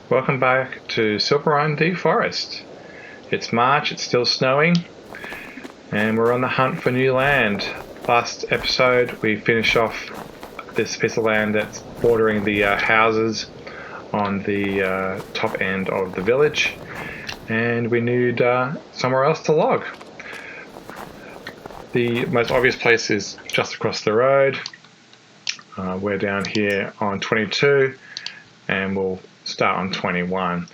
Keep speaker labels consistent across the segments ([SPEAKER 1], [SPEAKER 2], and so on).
[SPEAKER 1] Welcome back to Silverrun Forest. It's March, it's still snowing, and we're on the hunt for new land. Last episode we finished off this piece of land that's bordering the houses on the top end of the village, and we need somewhere else to log. The most obvious place is just across the road. We're down here on 22 and we'll start on 21.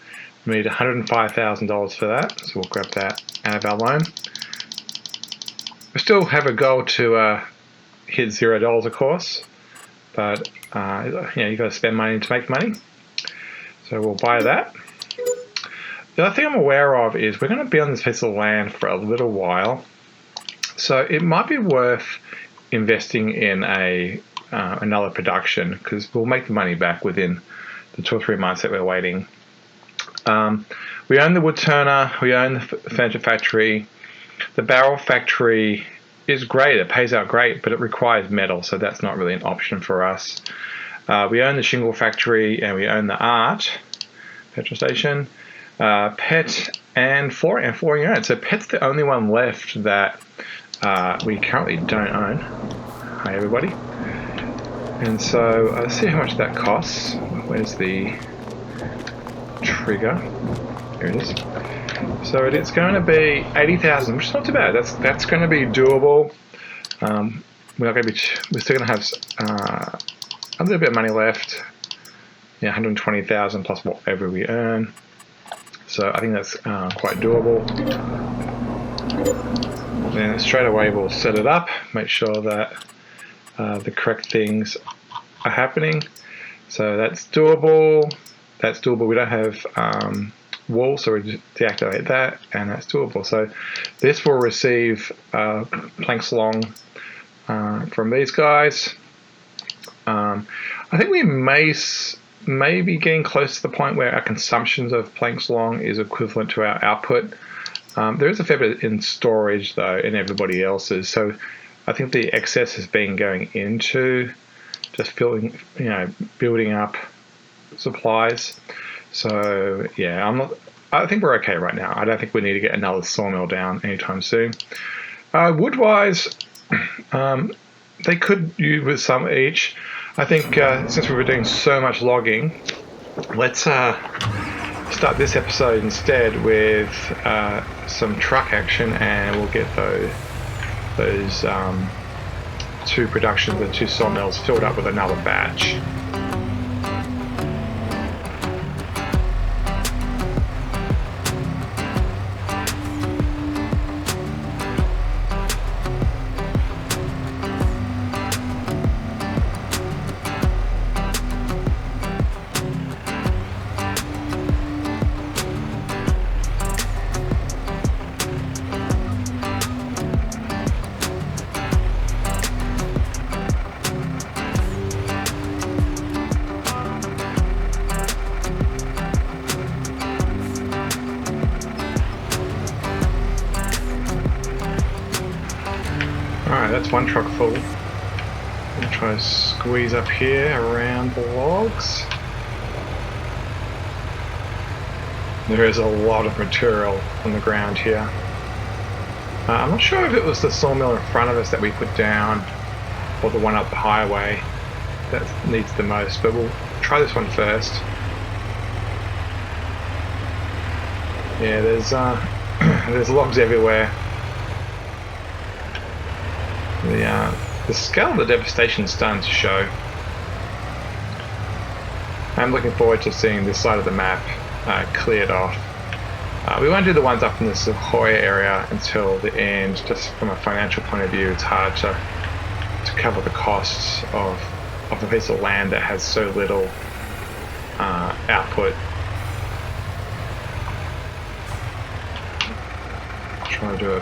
[SPEAKER 1] We need $105,000 for that, so we'll grab that out of our loan. We still have a goal to hit $0, of course, but you've got to spend money to make money. So we'll buy that. The other thing I'm aware of is we're going to be on this piece of land for a little while, so it might be worth investing in another production, because we'll make the money back within the 2 or 3 months that we're waiting. We own the wood turner, we own the furniture factory. The barrel factory is great, it pays out great, but it requires metal, so that's not really an option for us. We own the shingle factory and we own the art petrol station, pet and flooring own. So pet's the only one left that we currently don't own. Hi everybody. And so let's see how much that costs. Where's the trigger? Here it is. So it's going to be 80,000, which is not too bad. That's going to be doable. We're still going to have a little bit of money left. Yeah, 120,000 plus whatever we earn. So I think that's quite doable. Then straight away we'll set it up, make sure that the correct things are happening. So that's doable. That's doable. We don't have wool, so we just deactivate that, and that's doable. So this will receive planks long from these guys. I think we may be getting close to the point where our consumptions of planks long is equivalent to our output. There is a fair bit in storage though, in everybody else's. So I think the excess has been going into just building up supplies. So yeah, I think we're okay right now. I don't think we need to get another sawmill down anytime soon. Wood wise, they could use with some each. I think since we were doing so much logging, let's start this episode instead with some truck action, and we'll get those two productions, the two sawmills, filled up with another batch. Alright, that's one truck full. We'll try to squeeze up here around the logs. There is a lot of material on the ground here. I'm not sure if it was the sawmill in front of us that we put down, or the one up the highway that needs the most, but we'll try this one first. Yeah, there's logs everywhere. The scale of the devastation is starting to show. I'm looking forward to seeing this side of the map cleared off. We won't do the ones up in the Sequoia area until the end. Just from a financial point of view, it's hard to cover the costs of a piece of land that has so little output. Try to do a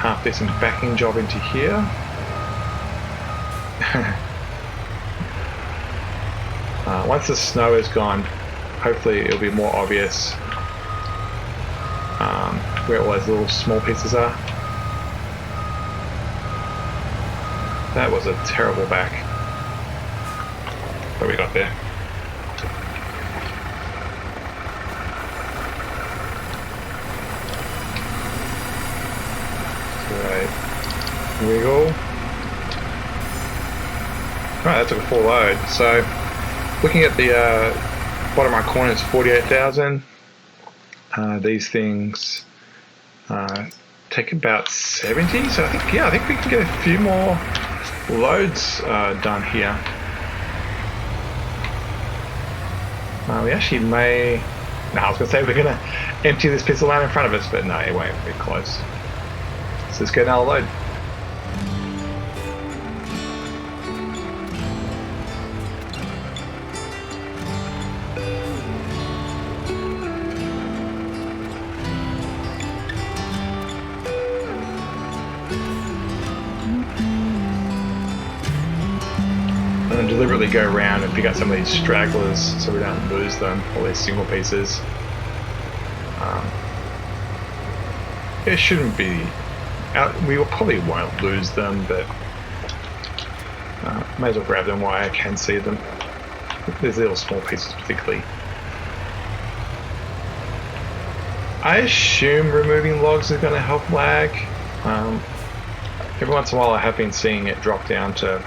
[SPEAKER 1] half-decent backing job into here. Once the snow is gone, hopefully it'll be more obvious where all those little small pieces are. That was a terrible back, but we got there. Wiggle. Right, that took a full load. So, looking at the bottom right corner, it's 48,000. These things take about 70. So I think we can get a few more loads done here. We actually may. No, I was going to say we're going to empty this piece of land in front of us, but no, it won't be close. So let's get another load. And deliberately go around and pick up some of these stragglers so we don't lose them, all these single pieces. It shouldn't be we probably won't lose them, but may as well grab them while I can see them. These little small pieces particularly. I assume removing logs is going to help lag. Every once in a while I have been seeing it drop down to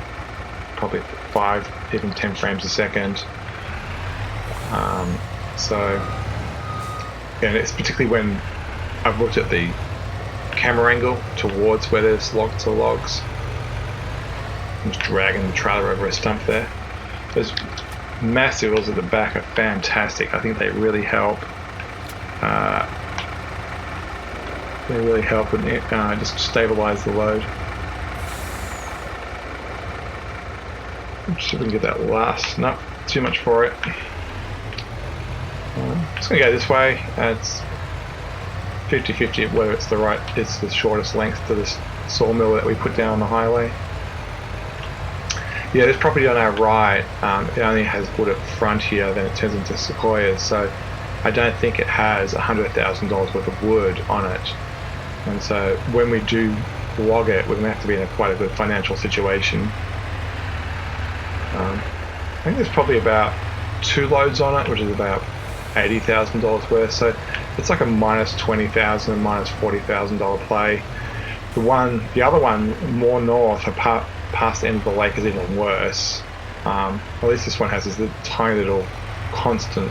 [SPEAKER 1] probably 5, even 10 frames a second. And it's particularly when I've looked at the camera angle towards where there's lots of logs. I'm just dragging the trailer over a stump there. Those massive wheels at the back are fantastic. I think they really help. They really help with just stabilize the load. See if we can get that last. Nope, too much for it. Just gonna go this way. It's 50-50 whether it's the shortest length to this sawmill that we put down on the highway. Yeah, this property on our right, it only has wood at the front here, then it turns into sequoias, so I don't think it has $100,000 worth of wood on it. And so when we do log it, we're going to have to be in quite a good financial situation. I think there's probably about 2 loads on it, which is about $80,000 worth, so it's like a minus $20,000 and minus $40,000 play. The other one, more north, past the end of the lake, is even worse. At least this one has this tiny little constant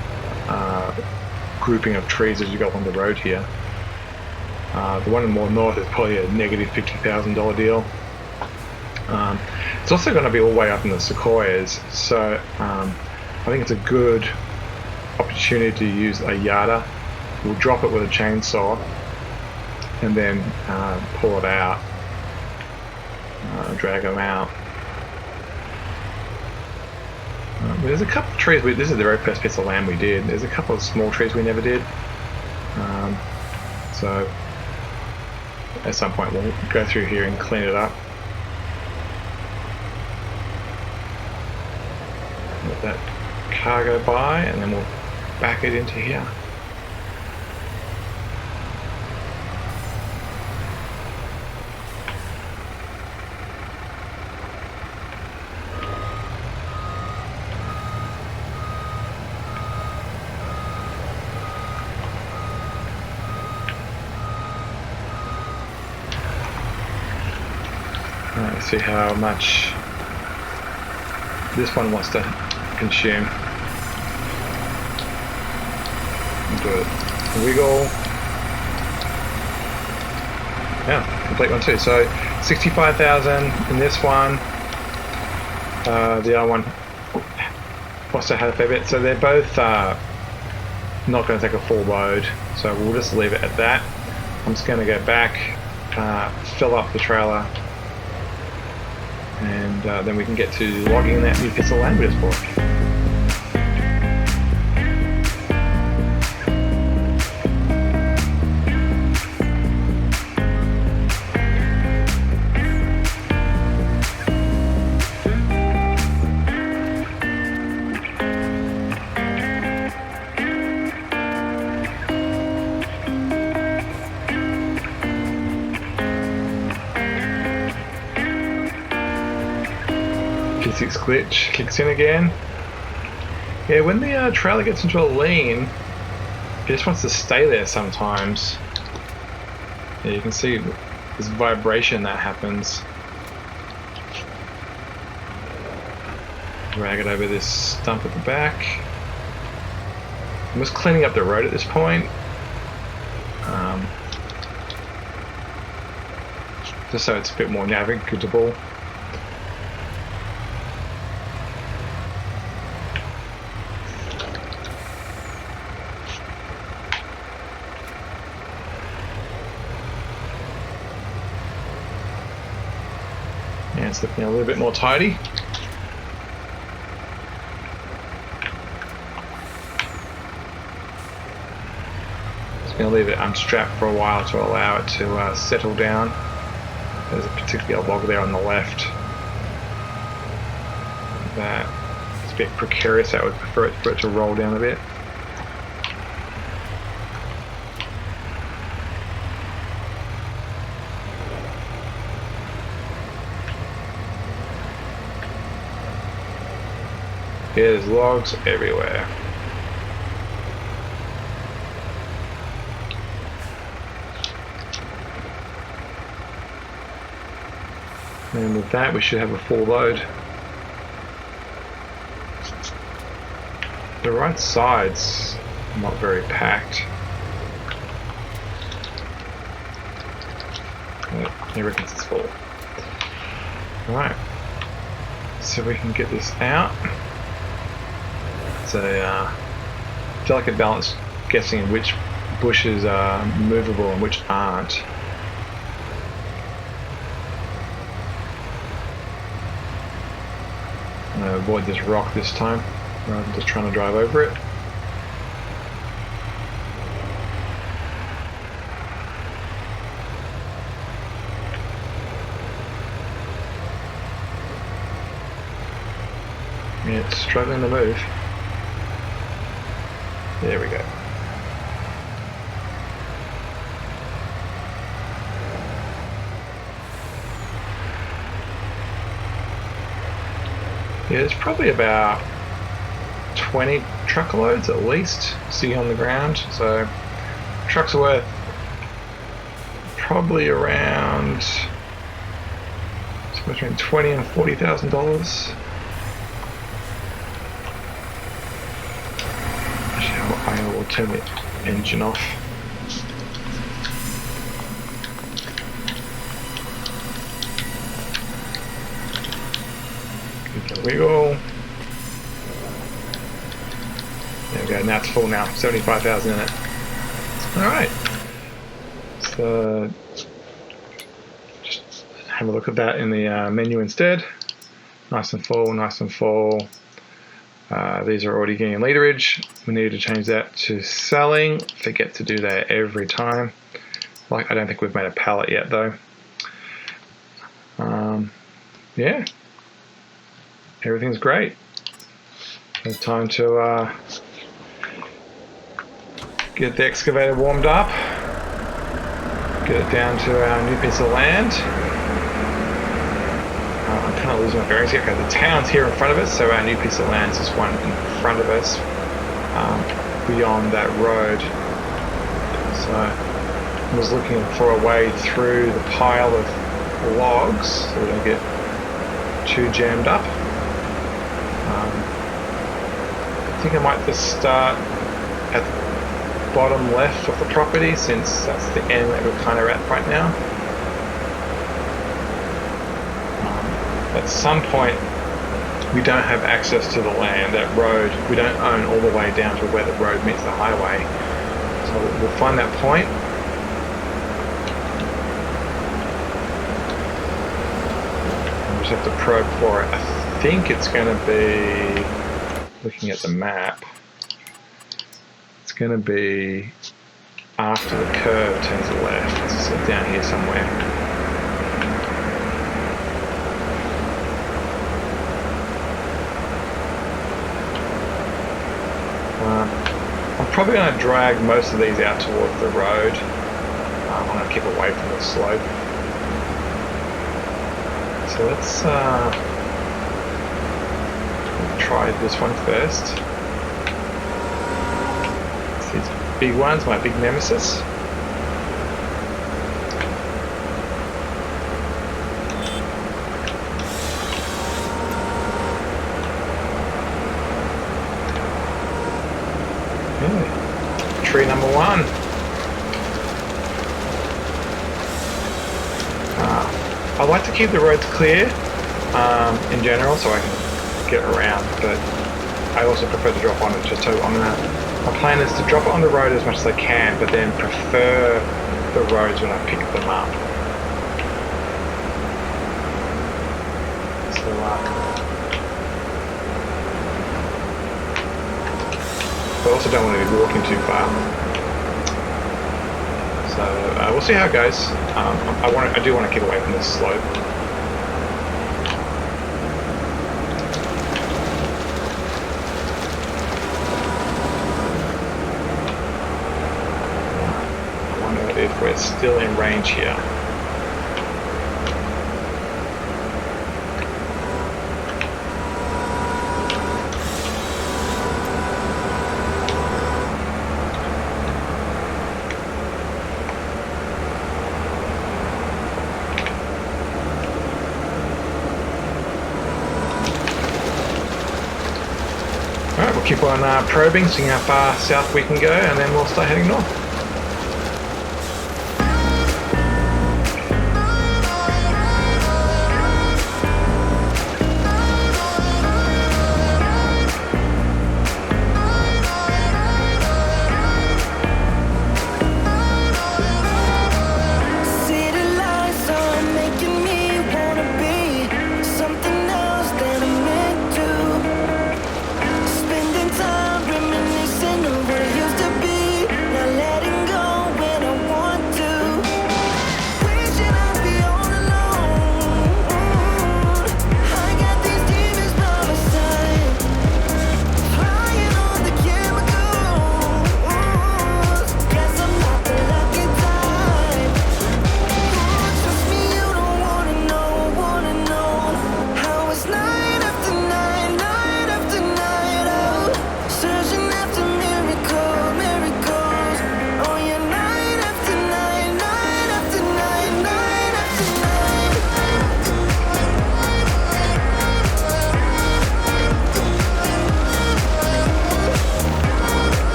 [SPEAKER 1] grouping of trees as you go along the road here. The one in more north is probably a negative $50,000 deal. It's also going to be all the way up in the sequoias, so I think it's a good opportunity to use a yarder. We'll drop it with a chainsaw and then pull it out, drag them out. There's a couple of trees, this is the very first piece of land we did. There's a couple of small trees we never did. So at some point we'll go through here and clean it up. Let that car go by and then we'll back it into here. Let's see how much this one wants to consume. Do a wiggle. Yeah, complete one too. So 65,000 in this one. The other one also had a fair bit. So they're both not going to take a full load. So we'll just leave it at that. I'm just going to go back, fill up the trailer, and then we can get to logging that new piece of land we just bought. Physics glitch kicks in again. Yeah, when the trailer gets into a lean, it just wants to stay there sometimes. Yeah, you can see this vibration that happens. Drag it over this stump at the back. I'm just cleaning up the road at this point. Just so it's a bit more navigable. And it's looking a little bit more tidy. Just going to leave it unstrapped for a while to allow it to settle down. There's a particular log there on the left that is a bit precarious. I would prefer for it to roll down a bit. There's logs everywhere. And with that, we should have a full load. The right side's not very packed. But he reckons it's full. Right. So we can get this out. It's a delicate balance guessing which bushes are movable and which aren't. I'm going to avoid this rock this time rather than just trying to drive over it. It's struggling to move. There we go. Yeah, there's probably about 20 truckloads at least sitting on the ground. So trucks are worth probably around between $20,000 and $40,000. I will turn the engine off. Give it a wiggle. There we go, now it's full now, 75,000 in it. Alright. So just have a look at that in the menu instead. Nice and full, nice and full. These are already getting literage. We need to change that to selling. Forget to do that every time. Like, I don't think we've made a pallet yet though. Yeah, everything's great. It's time to get the excavator warmed up, get it down to our new piece of land. I'm kind of losing my bearings here. Okay, the town's here in front of us, so our new piece of land is this one in front of us, beyond that road. So I was looking for a way through the pile of logs so we don't get too jammed up. I think I might just start at the bottom left of the property, since that's the end that we're kind of at right now. At some point, we don't have access to the land, that road. We don't own all the way down to where the road meets the highway. So we'll find that point. We'll just have to probe for it. I think it's going to be, looking at the map, it's going to be after the curve turns left, so down here somewhere. I'm probably going to drag most of these out towards the road. I'm going to keep away from the slope. So let's try this one first. These big ones, my big nemesis. Yeah. Tree number 1. I like to keep the roads clear in general so I can get around, but I also prefer to drop on it just so my plan is to drop it on the road as much as I can, but then prefer the roads when I pick them up. So but also don't want to be walking too far. So we'll see how it goes. I do want to keep away from this slope. I wonder if we're still in range here. Alright, we'll keep on probing, seeing how far south we can go, and then we'll start heading north.
[SPEAKER 2] Spending time reminiscing of what it used to be. Now let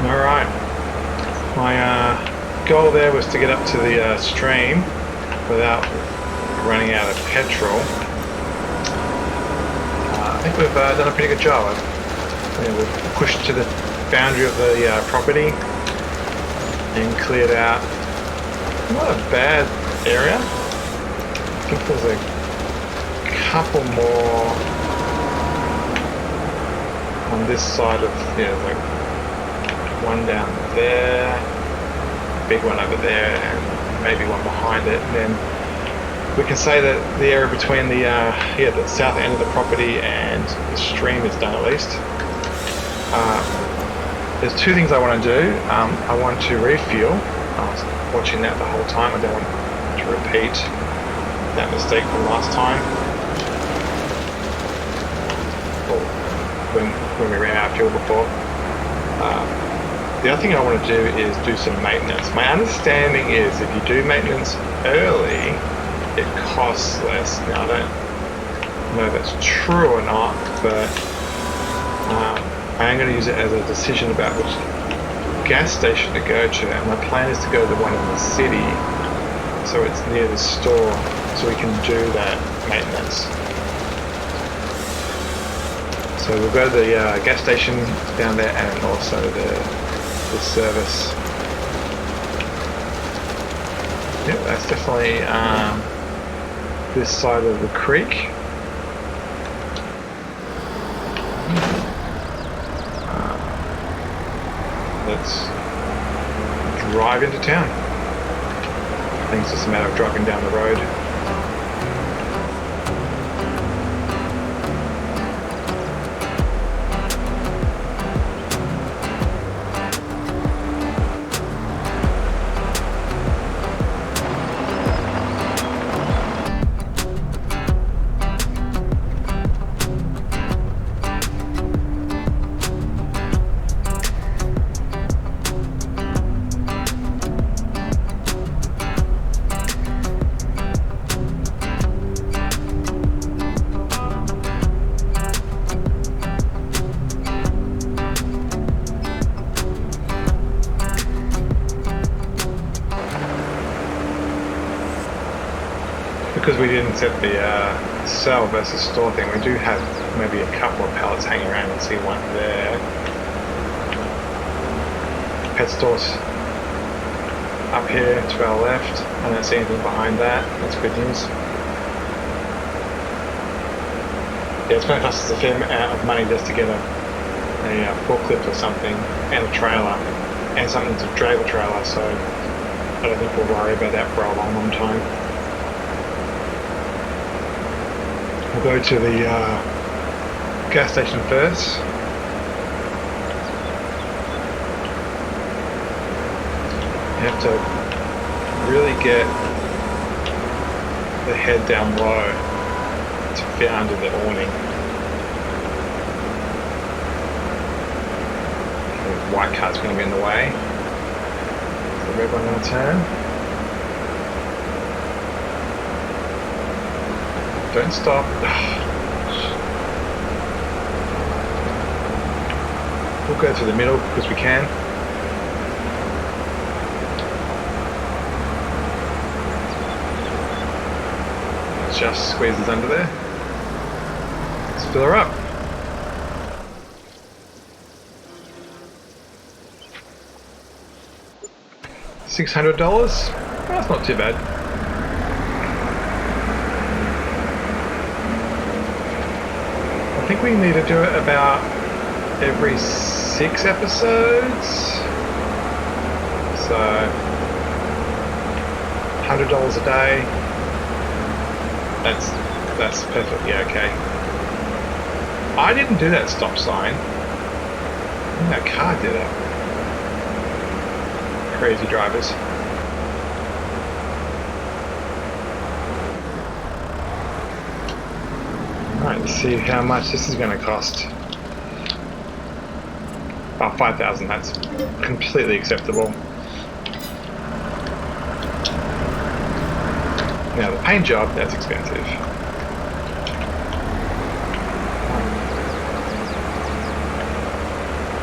[SPEAKER 1] Alright, my goal there was to get up to the stream without running out of petrol. I think we've done a pretty good job. We've pushed to the boundary of the property and cleared out not a bad area. I think there's a couple more on this side of, like one down there, big one over there, and maybe one behind it. And then we can say that the area between the south end of the property and the stream is done at least. There's two things I want to do. I want to refuel. I was watching that the whole time. I don't want to repeat that mistake from last time. Or when we ran out of fuel before. The other thing I want to do is do some maintenance. My understanding is if you do maintenance early, it costs less. Now I don't know if that's true or not, but I am going to use it as a decision about which gas station to go to, and my plan is to go to the one in the city so it's near the store so we can do that maintenance. So we'll go to the gas station down there and also the service. Yep, that's definitely this side of the creek. Let's drive into town. I think it's just a matter of driving down the road. Because we didn't set the sell versus store thing, we do have maybe a couple of pallets hanging around. And see one there. Pet stores up here to our left. I don't see anything behind that. That's good news. Yeah, it's going to cost us a fair amount of money just to get a forklift or something, and a trailer, and something to drag the trailer, so I don't think we'll worry about that for a long, long time. We'll go to the gas station first. You have to really get the head down low to fit under the awning. The white car's going to be in the way. The red one going to turn. Don't stop. We'll go to the middle because we can. Just squeezes under there. Let's fill her up. $600. That's not too bad. I think we need to do it about every 6 episodes. So $100 a day. That's perfectly okay. I didn't do that stop sign. I think that car did it. Crazy drivers. Alright, let's see how much this is going to cost. About $5,000, that's completely acceptable. Now the paint job, that's expensive.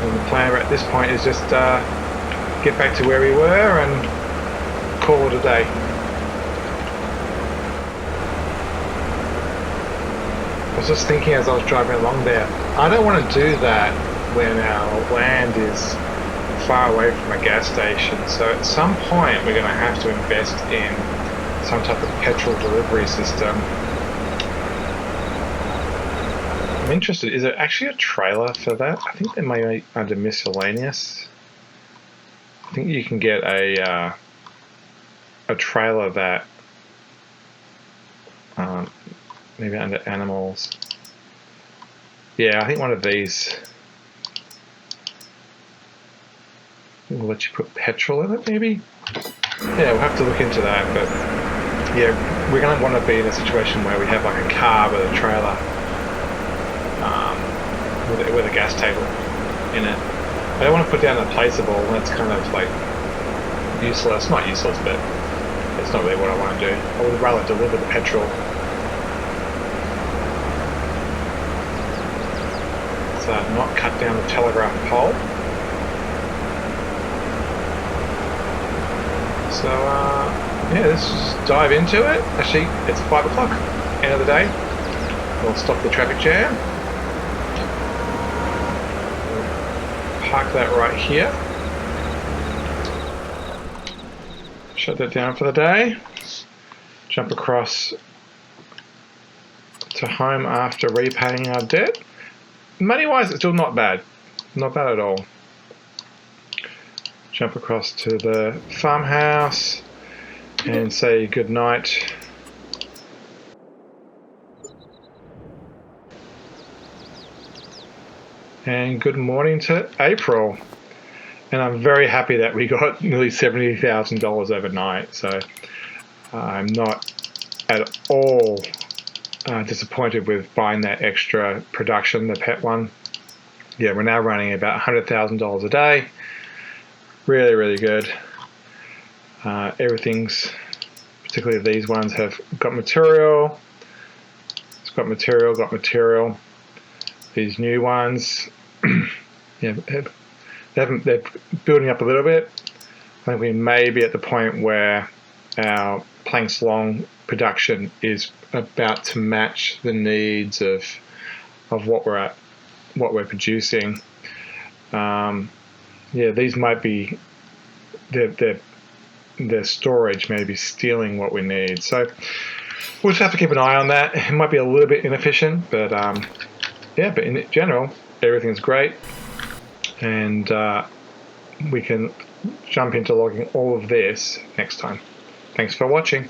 [SPEAKER 1] And the plan at this point is just get back to where we were and call it a day. I was just thinking as I was driving along there, I don't want to do that when our land is far away from a gas station. So at some point we're going to have to invest in some type of petrol delivery system. I'm interested, is there actually a trailer for that? I think there may be under miscellaneous. I think you can get a trailer that maybe under animals. Yeah, I think one of these will let you put petrol in it, maybe? Yeah, we'll have to look into that, but yeah, we're going to want to be in a situation where we have like a car with a trailer with a gas table in it. I don't want to put down a placeable, that's kind of like useless. Not useless, but it's not really what I want to do. I would rather deliver the petrol. So not cut down the telegraph pole. So yeah, let's just dive into it. Actually, it's 5 o'clock, end of the day. We'll stop the traffic jam. We'll park that right here. Shut that down for the day. Jump across to home after repaying our debt. Money-wise, it's still not bad. Not bad at all. Jump across to the farmhouse and say good night. And good morning to April. And I'm very happy that we got nearly $70,000 overnight. So I'm not at all disappointed with buying that extra production, the pet one. Yeah, we're now running about $100,000 a day. Really, really good. Everything's, particularly these ones, have got material. It's got material. These new ones, yeah, they're building up a little bit. I think we may be at the point where our planks long production is about to match the needs of what we're producing. Yeah, these might be their storage may be stealing what we need. So we'll just have to keep an eye on that. It might be a little bit inefficient, but yeah, but in general, everything's great, and we can jump into logging all of this next time. Thanks for watching.